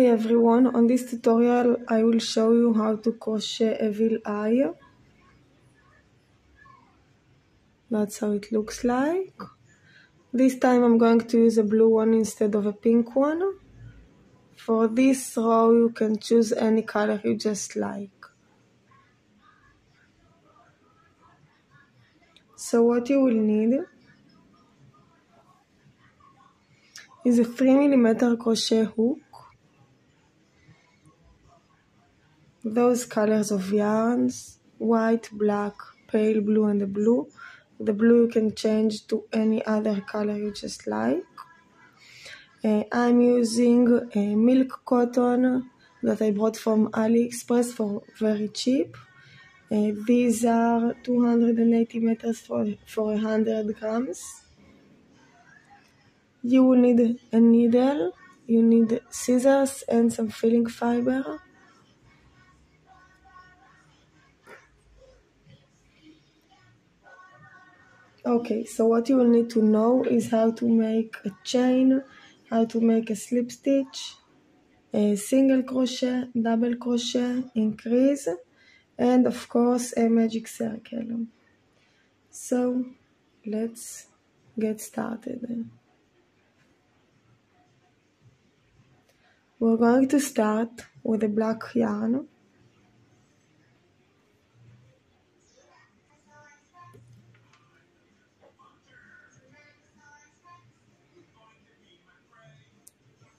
Hey everyone, on this tutorial I will show you how to crochet a veil eye. That's how it looks like. This time I'm going to use a blue one instead of a pink one. For this row you can choose any color you just like. So what you will need is a 3mm crochet hook, those colors of yarns, white, black, pale blue and the blue. The blue you can change to any other color you just like. I'm using milk cotton that I bought from AliExpress for very cheap. These are 280 meters for 100 grams. You will need a needle, you need scissors and some filling fiber. Okay, so what you will need to know is how to make a chain, how to make a slip stitch, a single crochet, double crochet, increase, and of course a magic circle. So let's get started. We're going to start with a black yarn.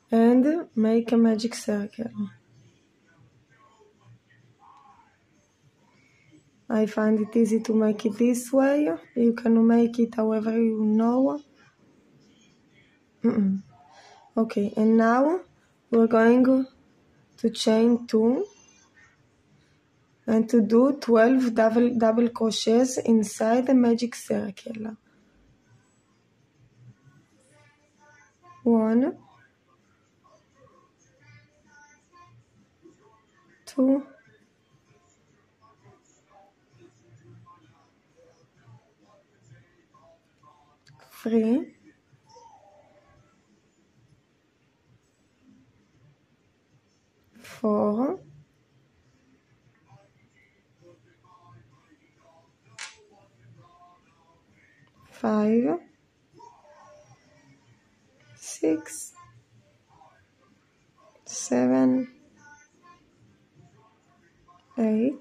And make a magic circle. I find it easy to make it this way. You can make it however you know. Okay, and now we're going to chain 2 and to do 12 double crochets inside the magic circle. 1, 2, 3, 4, 5, 6, 7, 8,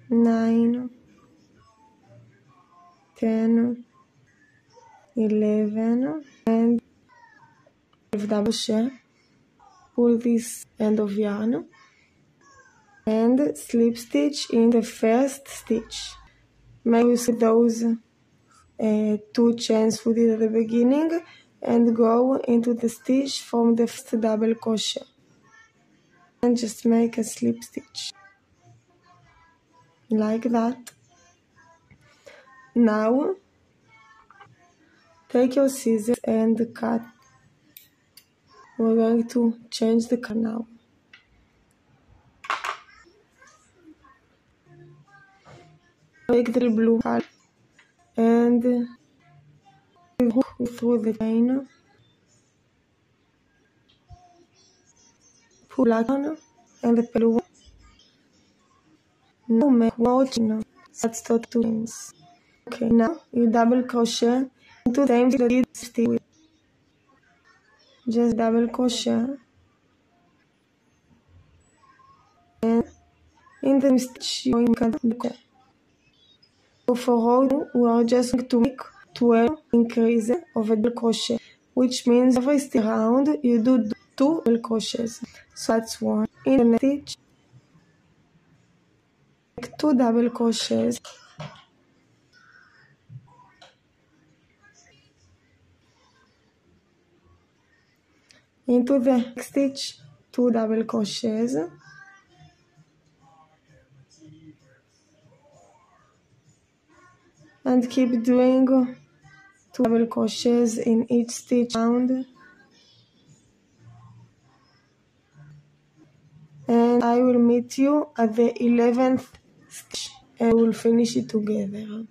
9, 10, 11, and 12 double crochet. Pull this end of yarn and slip stitch in the first stitch. Make use of those 2 chains we did at the beginning and go into the stitch from the first double crochet and just make a slip stitch like that. Now take your scissors and cut. We're going to change the color now. Take the blue color and hook through the chain. Pull black on and the blue. Now make more chains. That's 2 chains. Okay, now you double crochet into the same that you did with. Just double crochet and in the stitch you can do. So for row 2, we are just going to make 12 increases of a double crochet, which means every stitch round you do 2 double crochets. So that's 1 in the next stitch. Make 2 double crochets. Into the next stitch, 2 double crochets. And keep doing 2 double crochets in each stitch round. And I will meet you at the 11th stitch and we'll finish it together.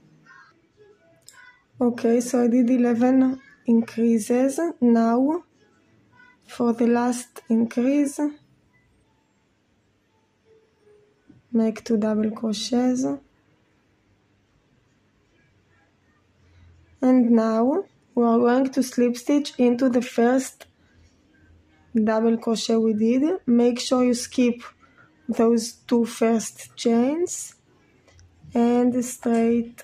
Okay, so I did 11 increases. Now For the last increase, make 2 double crochets, and now we are going to slip stitch into the first double crochet we did. Make sure you skip those 2 first chains and straight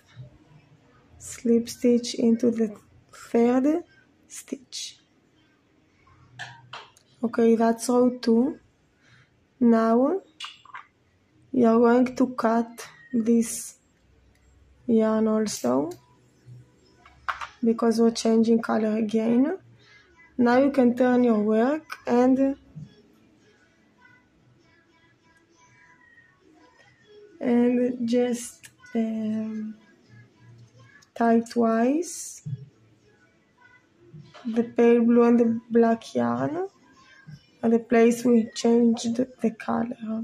slip stitch into the third stitch. Okay, that's row 2. Now you are going to cut this yarn also, because we're changing color again. Now you can turn your work and just tie twice the pale blue and the black yarn at the place we changed the color,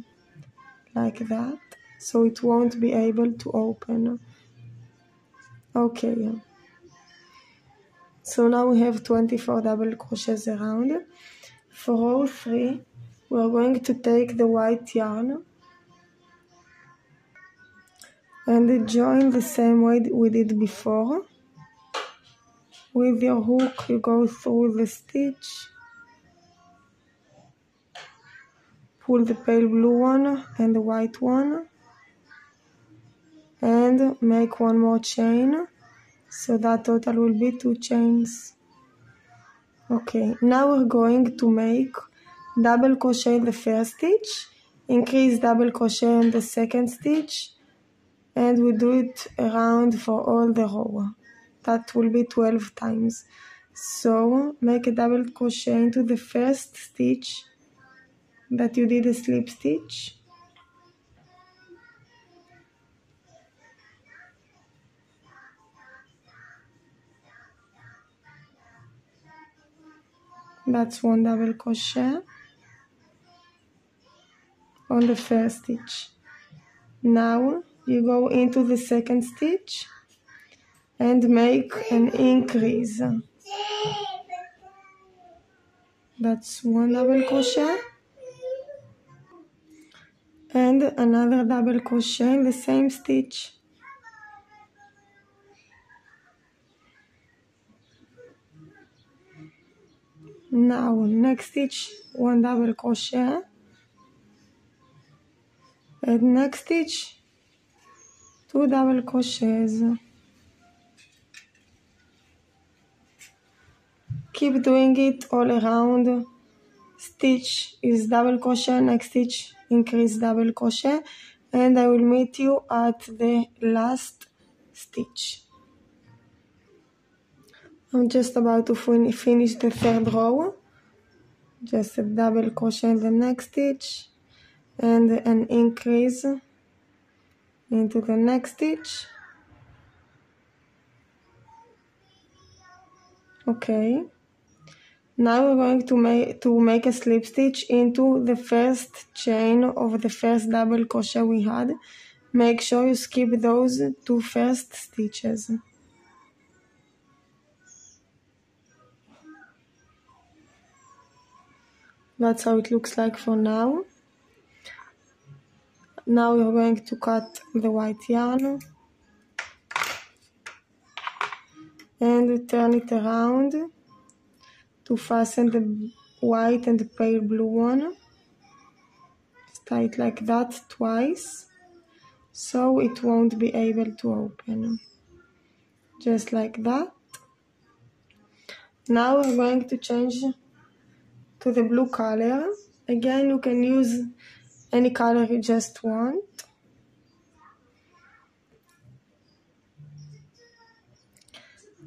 like that, so it won't be able to open. Okay, so now we have 24 double crochets around. For row 3, we are going to take the white yarn and join the same way we did before. With your hook you go through the stitch, pull the pale blue one and the white one, and make one more chain, so that total will be 2 chains. Okay, now we're going to make double crochet in the first stitch, increase double crochet in the second stitch, and we do it around for all the row. That will be 12 times. So make a double crochet into the first stitch that you did a slip stitch, that's 1 double crochet on the first stitch. Now you go into the second stitch and make an increase. That's 1 double crochet and another double crochet in the same stitch. Now next stitch 1 double crochet, and next stitch 2 double crochets. Keep doing it all around. Stitch is double crochet, next stitch increase double crochet, and I will meet you at the last stitch. I'm just about to finish the third row. Just a double crochet in the next stitch and an increase into the next stitch. Okay, now we're going to make a slip stitch into the first chain of the first double crochet we had. Make sure you skip those 2 first stitches. That's how it looks like for now. Now we're going to cut the white yarn and turn it around to fasten the white and the pale blue one. Just tie it like that twice, so it won't be able to open. Just like that. Now we're going to change to the blue color. Again, you can use any color you just want.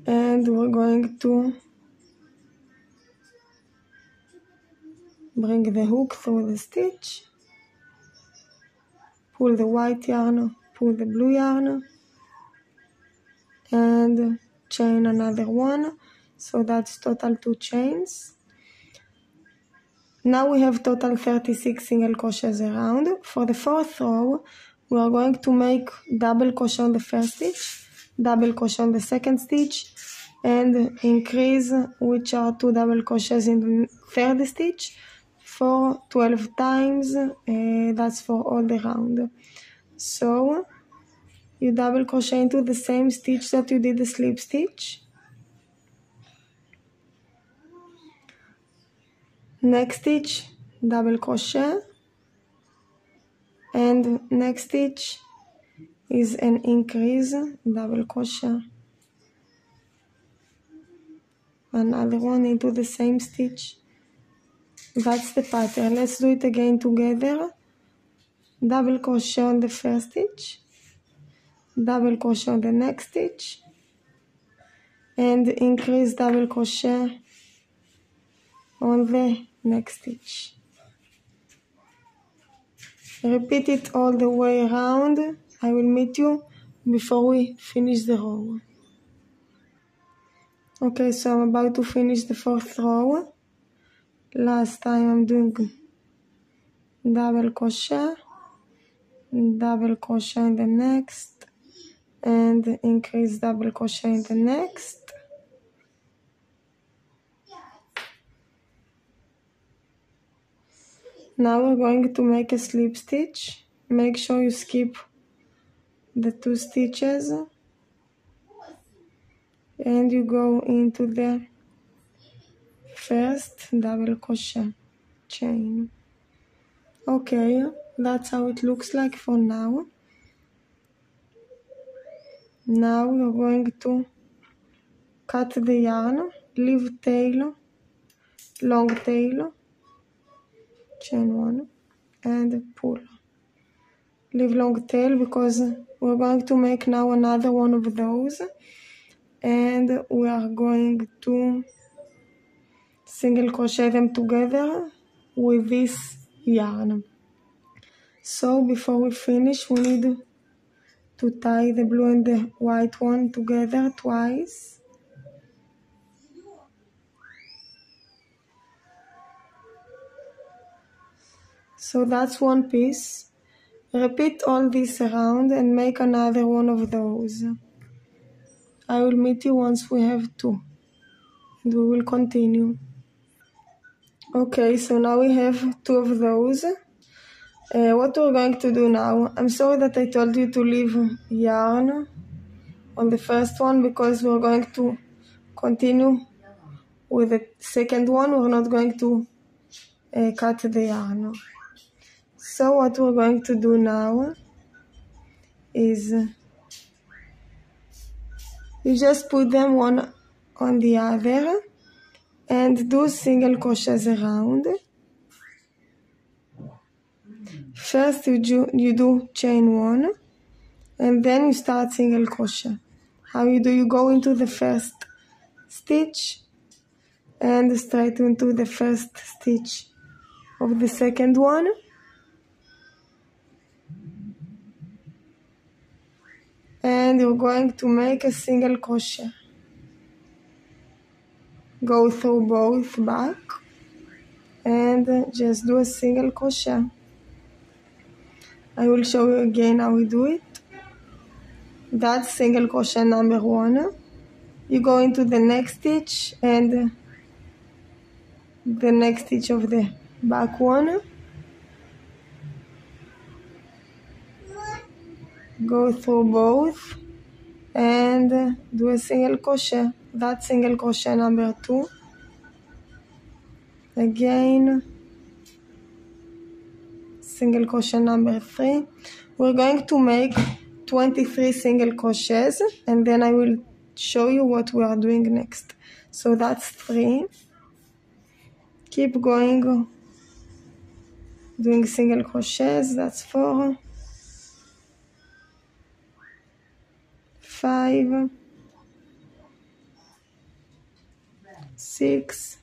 And we're going to bring the hook through the stitch, pull the white yarn, pull the blue yarn, and chain another one, so that's total 2 chains. Now we have total 36 single crochets around. For the fourth row, we are going to make double crochet on the first stitch, double crochet on the second stitch, and increase, which are 2 double crochets in the third stitch, for 12 times. That's for all the round. So you double crochet into the same stitch that you did the slip stitch. Next stitch, double crochet, and next stitch is an increase, double crochet, another one into the same stitch. That's the pattern. Let's do it again together. Double crochet on the first stitch, double crochet on the next stitch, and increase double crochet on the next stitch. Repeat it all the way around. I will meet you before we finish the row. Okay, so I'm about to finish the fourth row. Last time I'm doing double crochet in the next, and increase double crochet in the next. Now we're going to make a slip stitch. Make sure you skip the 2 stitches and you go into the first double crochet chain. Okay, that's how it looks like for now. Now we're going to cut the yarn, leave tail, long tail, chain 1, and pull. Leave long tail because we're going to make now another one of those, and we are going to single crochet them together with this yarn. So before we finish, we need to tie the blue and the white one together twice. So that's one piece. Repeat all this around and make another one of those. I will meet you once we have 2, and we will continue. Okay, so now we have 2 of those. What we're going to do now, I'm sorry that I told you to leave yarn on the first one because we're going to continue with the second one. We're not going to cut the yarn. So what we're going to do now is you just put them one on the other and do single crochets around. First you do chain 1 and then you start single crochet. How you do? You go into the first stitch and straight into the first stitch of the second one, and you're going to make a single crochet. Go through both back and just do a single crochet. I will show you again how we do it. That's single crochet number 1. You go into the next stitch and the next stitch of the back one. Go through both and do a single crochet. That's single crochet number 2. Again, single crochet number 3. We're going to make 23 single crochets and then I will show you what we are doing next. So that's 3. Keep going, doing single crochets. That's 4, 5, 6,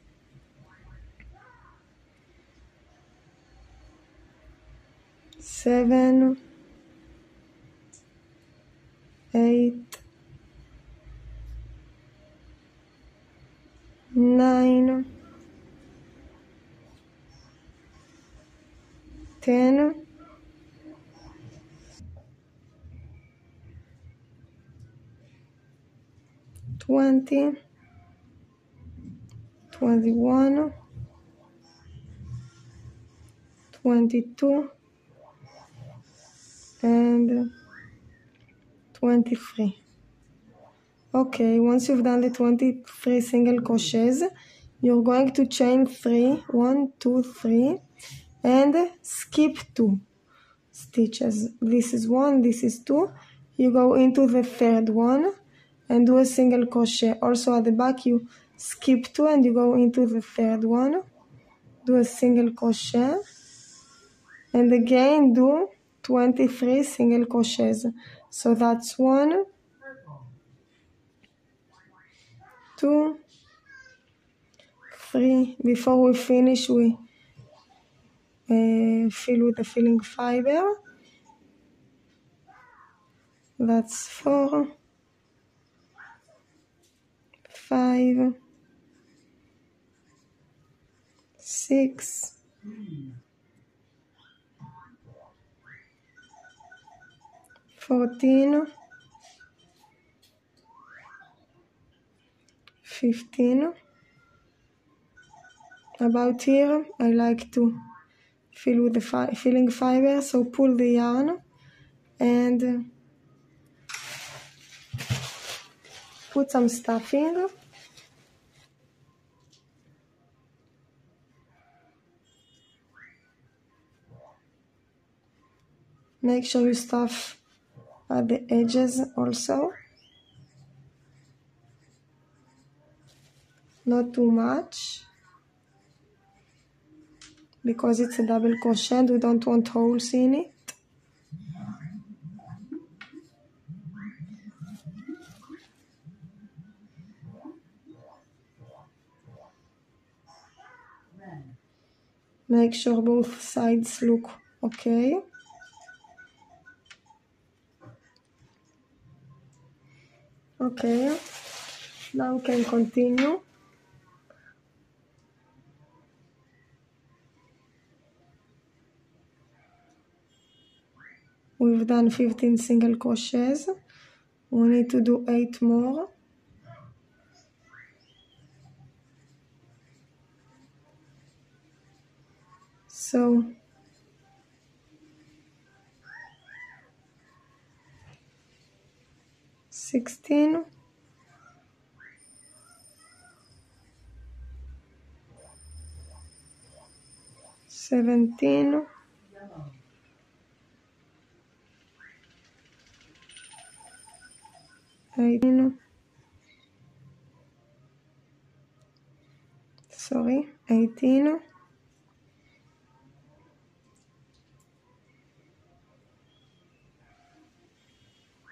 7, 8, 9, 10, 20, 21, 22, and 23. Okay, once you've done the 23 single crochets, you're going to chain 3, 1, 2, 3, and skip 2 stitches. This is 1, this is 2. You go into the third one and do a single crochet. Also at the back you skip 2 and you go into the third one, do a single crochet, and again do 23 single crochets. So that's 1, 2, 3. Before we finish, we fill with the filling fiber. That's 4, 5, 6, 14, 15. About here, I like to fill with the filling fiber, so pull the yarn and put some stuffing. Make sure you stuff at the edges also, not too much, because it's a double crochet and we don't want holes in it. Make sure both sides look okay. Okay, now we can continue. We've done 15 single crochets. We need to do 8 more. So 16, 17, 18,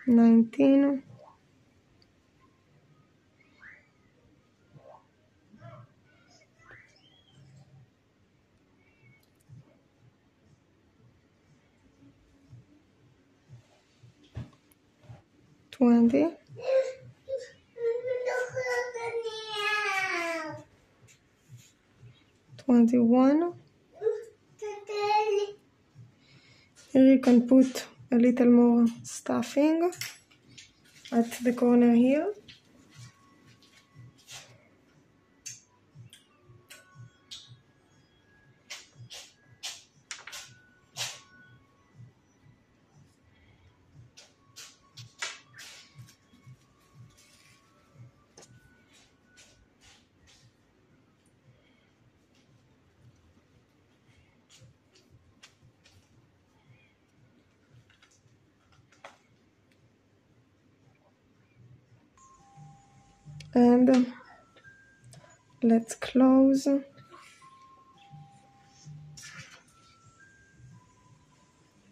19, 20, 21. Here you can put a little more stuffing at the corner here. And let's close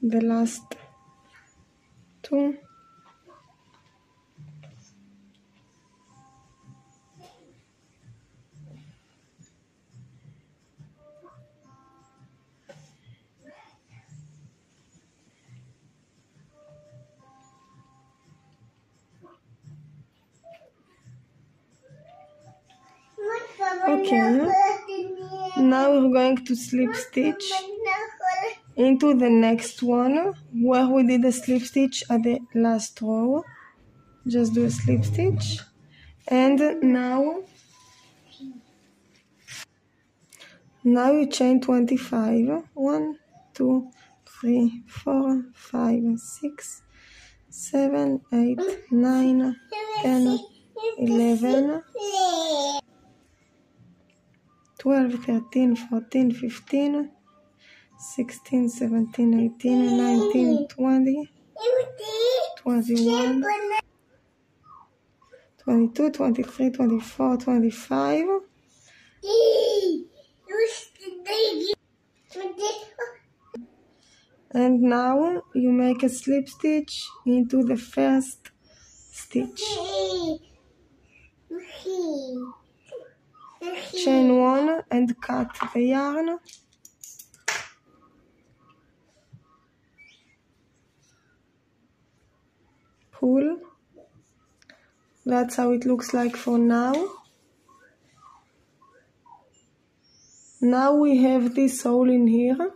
the last 2. Okay, now we're going to slip stitch into the next one where we did a slip stitch at the last row. Just do a slip stitch, and now Now you chain 25. 1, 2, 3, 4, 5, 6, 7, 8, 9, 10, 11, 12, 13, 14, 15, 16, 17, 18, 19, 20, 21, 22, 23, 24, 25. And now you make a slip stitch into the first stitch. Chain 1 and cut the yarn. Pull. That's how it looks like for now. Now we have this hole in here.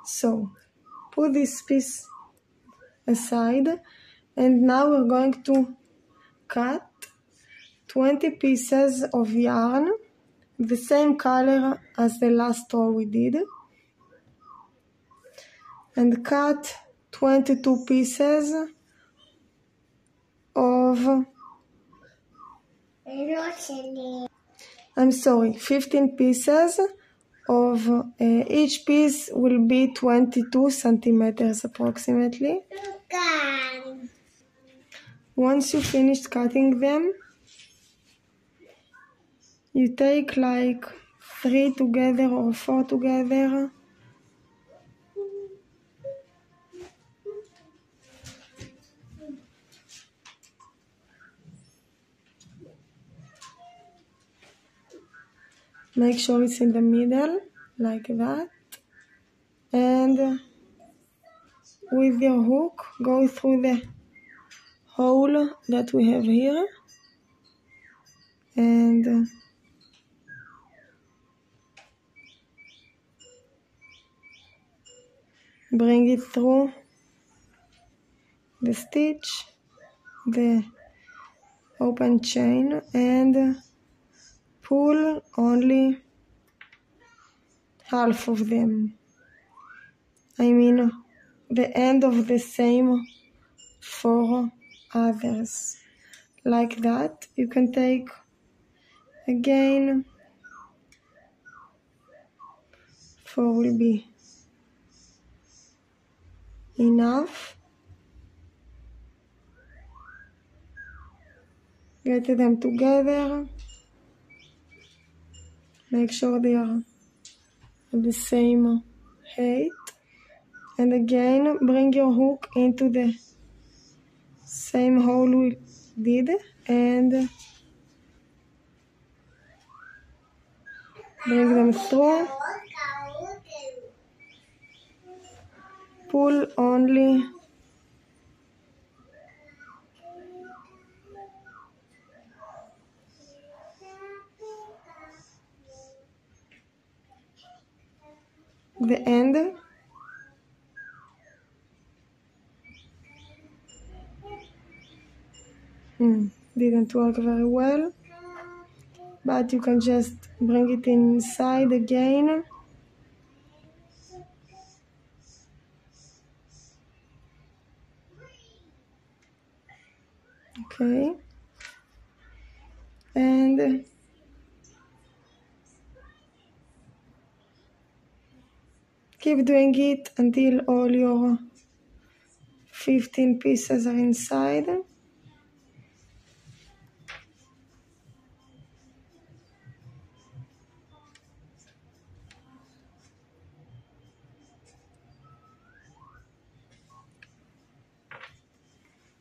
So put this piece aside, and now we're going to cut 20 pieces of yarn, the same color as the last row we did, and cut 22 pieces of 15 pieces of each piece will be 22 centimeters approximately. Once you finish cutting them, you take like 3 together or 4 together. Make sure it's in the middle, like that. And with your hook, go through the hole that we have here. And bring it through the stitch, the open chain, and pull only half of them. I mean the end of the same 4 others. Like that. You can take again 4 will be enough. Get them together. Make sure they are the same height. And again, bring your hook into the same hole we did and bring them through. Pull only the end. Didn't work very well, but you can just bring it inside again. Okay, and keep doing it until all your 15 pieces are inside.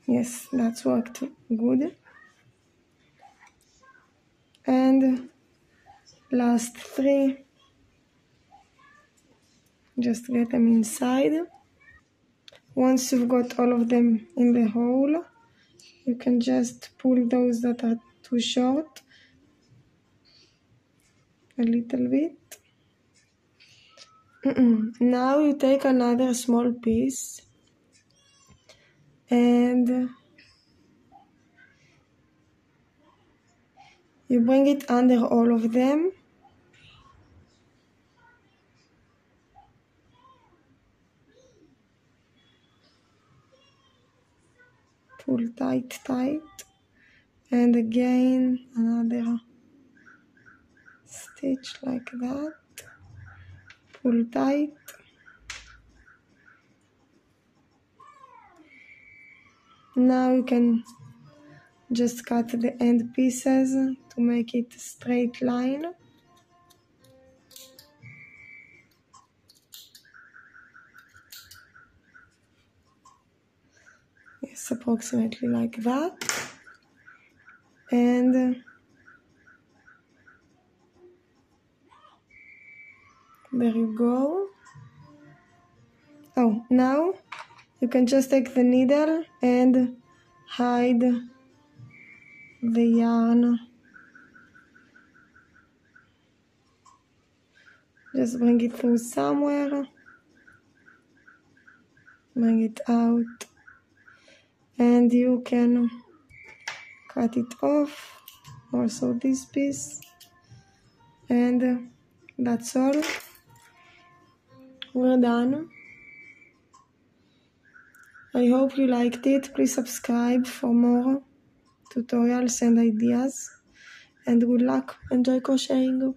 Yes, that's worked good. And last 3, just get them inside. Once you've got all of them in the hole, you can just pull those that are too short a little bit. Now you take another small piece and you bring it under all of them tight, and again another stitch like that, pull tight. Now you can just cut the end pieces to make it a straight line. Yes, approximately like that. And there you go. Oh, now you can just take the needle and hide the yarn. Just bring it through somewhere, bring it out, and you can cut it off, also this piece, and that's all. We're done. I hope you liked it. Please subscribe for more tutorials and ideas, and good luck. Enjoy crocheting.